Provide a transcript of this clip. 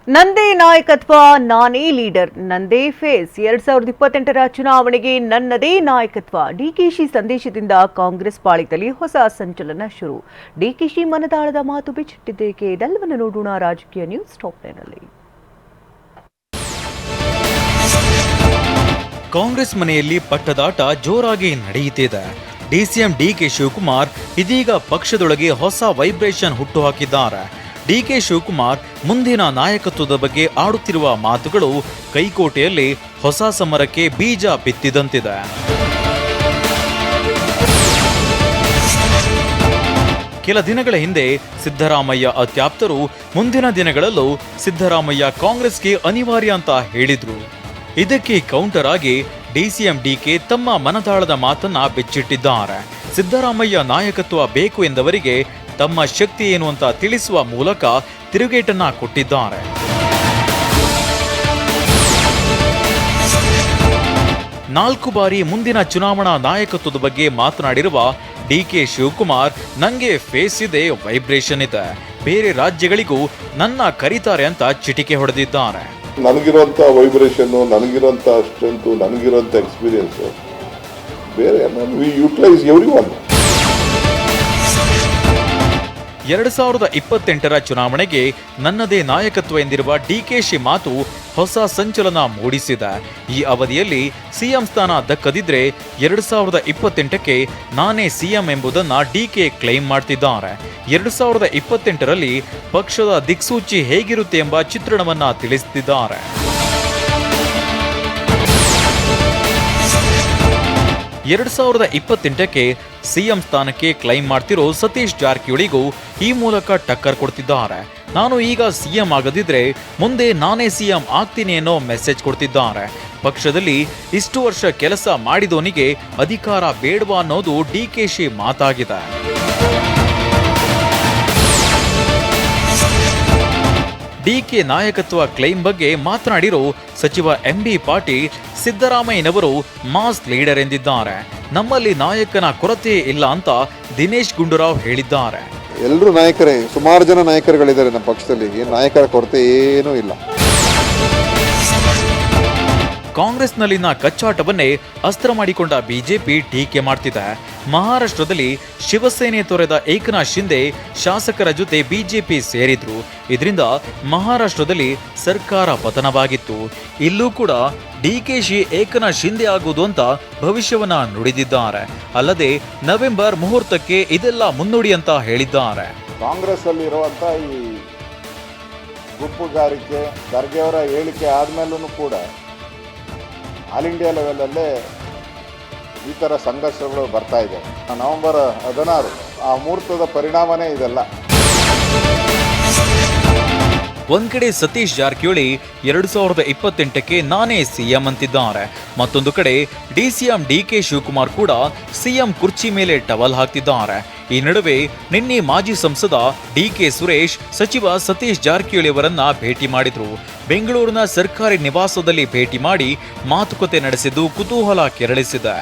ನಂದೇ ನಾಯಕತ್ವ, ನಾನೇ ಲೀಡರ್, ನಂದೇ ಫೇಸ್. 2028ರ ಚುನಾವಣೆಗೆ ನನ್ನದೇ ನಾಯಕತ್ವ. ಡಿಕೆಶಿ ಸಂದೇಶದಿಂದ ಕಾಂಗ್ರೆಸ್ ಪಾಳಿದಲ್ಲಿ ಹೊಸ ಸಂಚಲನ ಶುರು. ಡಿಕೆಶಿ ಮನದಾಳದ ಮಾತು ಬಿಚ್ಚಿಟ್ಟಿದ್ದೇಕೆ? ಇದೆಲ್ಲವನ್ನು ನೋಡೋಣ ರಾಜಕೀಯ ನ್ಯೂಸ್ ಟಾಪ್ 9ನಲ್ಲಿ. ಕಾಂಗ್ರೆಸ್ ಮನೆಯಲ್ಲಿ ಪಟ್ಟದಾಟ ಜೋರಾಗಿ ನಡೆಯುತ್ತಿದೆ. ಡಿಸಿಎಂ ಡಿಕೆ ಶಿವಕುಮಾರ್ ಇದೀಗ ಪಕ್ಷದೊಳಗೆ ಹೊಸ ವೈಬ್ರೇಷನ್ ಹುಟ್ಟುಹಾಕಿದ್ದಾರೆ. ಡಿಕೆ ಶಿವಕುಮಾರ್ ಮುಂದಿನ ನಾಯಕತ್ವದ ಬಗ್ಗೆ ಆಡುತ್ತಿರುವ ಮಾತುಗಳು ಕೈಕೋಟೆಯಲ್ಲಿ ಹೊಸ ಸಮರಕ್ಕೆ ಬೀಜ ಬಿತ್ತಿದಂತಿದೆ. ಕೆಲ ದಿನಗಳ ಹಿಂದೆ ಸಿದ್ದರಾಮಯ್ಯ ಅತ್ಯಾಪ್ತರು ಮುಂದಿನ ದಿನಗಳಲ್ಲೂ ಸಿದ್ದರಾಮಯ್ಯ ಕಾಂಗ್ರೆಸ್ಗೆ ಅನಿವಾರ್ಯ ಅಂತ ಹೇಳಿದ್ರು. ಇದಕ್ಕೆ ಕೌಂಟರ್ ಆಗಿ ಡಿಸಿಎಂ ಡಿಕೆ ತಮ್ಮ ಮನದಾಳದ ಮಾತನ್ನ ಬಿಚ್ಚಿಟ್ಟಿದ್ದಾರೆ. ಸಿದ್ದರಾಮಯ್ಯ ನಾಯಕತ್ವ ಬೇಕು ಎಂದವರಿಗೆ ತಮ್ಮ ಶಕ್ತಿ ಏನು ಅಂತ ತಿಳಿಸುವ ಮೂಲಕ ತಿರುಗೇಟನ್ನ ಕೊಟ್ಟಿದ್ದಾರೆ. ನಾಲ್ಕು ಬಾರಿ ಮುಂದಿನ ಚುನಾವಣಾ ನಾಯಕತ್ವದ ಬಗ್ಗೆ ಮಾತನಾಡಿರುವ ಡಿಕೆ ಶಿವಕುಮಾರ್, ನಂಗೆ ಫೇಸ್ ಇದೆ, ವೈಬ್ರೇಷನ್ ಇದೆ, ಬೇರೆ ರಾಜ್ಯಗಳಿಗೂ ನನ್ನ ಕರೀತಾರೆ ಅಂತ ಚಿಟಿಕೆ ಹೊಡೆದಿದ್ದಾರೆ. ನನಗಿರುವಂಥ ವೈಬ್ರೇಷನ್ನು, ನನಗಿರುವಂಥ ಸ್ಟ್ರೆಂತು, ನನಗಿರುವಂಥ ಎಕ್ಸ್ಪೀರಿಯನ್ಸು ಬೇರೆ. We utilise every one. 2028ರ ಚುನಾವಣೆಗೆ ನನ್ನದೇ ನಾಯಕತ್ವ ಎಂದಿರುವ ಡಿಕೆಶಿ ಮಾತು ಹೊಸ ಸಂಚಲನ ಮೂಡಿಸಿದೆ. ಈ ಅವಧಿಯಲ್ಲಿ ಸಿಎಂ ಸ್ಥಾನ ದಕ್ಕದಿದ್ರೆ 2028ಕ್ಕೆ ನಾನೇ ಸಿಎಂ ಎಂಬುದನ್ನು ಡಿಕೆ ಕ್ಲೈಮ್ ಮಾಡ್ತಿದ್ದಾರೆ. 2028ರಲ್ಲಿ ಪಕ್ಷದ ದಿಕ್ಸೂಚಿ ಹೇಗಿರುತ್ತೆ ಎಂಬ ಚಿತ್ರಣವನ್ನ ತಿಳಿಸುತ್ತಿದ್ದಾರೆ. ಎರಡು 2028ಕ್ಕೆ ಸಿಎಂ ಸ್ಥಾನಕ್ಕೆ ಕ್ಲೈಮ್ ಮಾಡ್ತಿರೋ ಸತೀಶ್ ಜಾರಕಿಹೊಳಿಗೂ ಈ ಮೂಲಕ ಟಕ್ಕರ್ ಕೊಡ್ತಿದ್ದಾರೆ. ನಾನು ಈಗ ಸಿಎಂ ಆಗದಿದ್ರೆ ಮುಂದೆ ನಾನೇ ಸಿಎಂ ಆಗ್ತೀನಿ ಅನ್ನೋ ಮೆಸೇಜ್ ಕೊಡ್ತಿದ್ದಾರೆ. ಪಕ್ಷದಲ್ಲಿ ಇಷ್ಟು ವರ್ಷ ಕೆಲಸ ಮಾಡಿದವನಿಗೆ ಅಧಿಕಾರ ಬೇಡವಾ ಅನ್ನೋದು ಡಿಕೆಶಿ ಮಾತಾಗಿದೆ. ಡಿಕೆ ನಾಯಕತ್ವ ಕ್ಲೈಮ್ ಬಗ್ಗೆ ಮಾತನಾಡಿರೋ ಸಚಿವ ಎಂಬಿ ಪಾಟೀಲ್, ಸಿದ್ದರಾಮಯ್ಯನವರು ಮಾಸ್ ಲೀಡರ್ ಎಂದಿದ್ದಾರೆ. ನಮ್ಮಲ್ಲಿ ನಾಯಕನ ಕೊರತೆ ಇಲ್ಲ ಅಂತ ದಿನೇಶ್ ಗುಂಡೂರಾವ್ ಹೇಳಿದ್ದಾರೆ. ಎಲ್ಲರೂ ನಾಯಕರೇ, ಸುಮಾರು ಜನ ನಾಯಕರುಗಳಿದ್ದಾರೆ ನಮ್ಮ ಪಕ್ಷದಲ್ಲಿ, ನಾಯಕರ ಕೊರತೆ ಏನೂ ಇಲ್ಲ. ಕಾಂಗ್ರೆಸ್ನಲ್ಲಿನ ಕಚ್ಚಾಟವನ್ನೇ ಅಸ್ತ್ರ ಮಾಡಿಕೊಂಡ ಬಿಜೆಪಿ ಟೀಕೆ ಮಾಡ್ತಿದೆ. ಮಹಾರಾಷ್ಟ್ರದಲ್ಲಿ ಶಿವಸೇನೆ ತೊರೆದ ಏಕನಾಥ್ ಶಿಂದೆ ಶಾಸಕರ ಜೊತೆ ಬಿಜೆಪಿ ಸೇರಿದ್ರು. ಇದರಿಂದ ಮಹಾರಾಷ್ಟ್ರದಲ್ಲಿ ಸರ್ಕಾರ ಪತನವಾಗಿತ್ತು. ಇಲ್ಲೂ ಕೂಡ ಡಿಕೆಶಿ ಏಕನಾಥ್ ಶಿಂದೆ ಆಗುವುದು ಅಂತ ಭವಿಷ್ಯವನ್ನ ನುಡಿದಿದ್ದಾರೆ. ಅಲ್ಲದೆ ನವೆಂಬರ್ ಮುಹೂರ್ತಕ್ಕೆ ಇದೆಲ್ಲ ಮುನ್ನುಡಿ ಅಂತ ಹೇಳಿದ್ದಾರೆ. ಕಾಂಗ್ರೆಸ್ ಅಲ್ಲಿ ಇರುವಂತ ಈ ಗುಂಪುಗಾರಿಕೆ, ಖರ್ಗೆ ಅವರ ಹೇಳಿಕೆ ಆದ್ಮೇಲೂ ಕೂಡ ಆಲ್ ಇಂಡಿಯಾ ಲೆವೆಲಲ್ಲೇ ಈ ಥರ ಸಂಘರ್ಷಗಳು ಬರ್ತಾ ಇದೆ. ನವೆಂಬರ್ 16 ಆ ಮುಹೂರ್ತದ ಪರಿಣಾಮನೇ ಇದೆಲ್ಲ. ಒಂದ್ ಕಡೆ ಸತೀಶ್ ಜಾರಕಿಹೊಳಿ 2028ಕ್ಕೆ ನಾನೇ ಸಿಎಂ ಅಂತಿದ್ದಾರೆ. ಮತ್ತೊಂದು ಕಡೆ ಡಿಸಿಎಂ ಡಿಕೆ ಶಿವಕುಮಾರ್ ಕೂಡ ಸಿಎಂ ಕುರ್ಚಿ ಮೇಲೆ ಟವಲ್ ಹಾಕ್ತಿದ್ದಾರೆ. ಈ ನಡುವೆ ನಿನ್ನೆ ಮಾಜಿ ಸಂಸದ ಡಿಕೆ ಸುರೇಶ್ ಸಚಿವ ಸತೀಶ್ ಜಾರಕಿಹೊಳಿ ಅವರನ್ನ ಭೇಟಿ ಮಾಡಿದ್ರು. ಬೆಂಗಳೂರಿನ ಸರ್ಕಾರಿ ನಿವಾಸದಲ್ಲಿ ಭೇಟಿ ಮಾಡಿ ಮಾತುಕತೆ ನಡೆಸಿದ್ದು ಕುತೂಹಲ ಕೆರಳಿಸಿದೆ.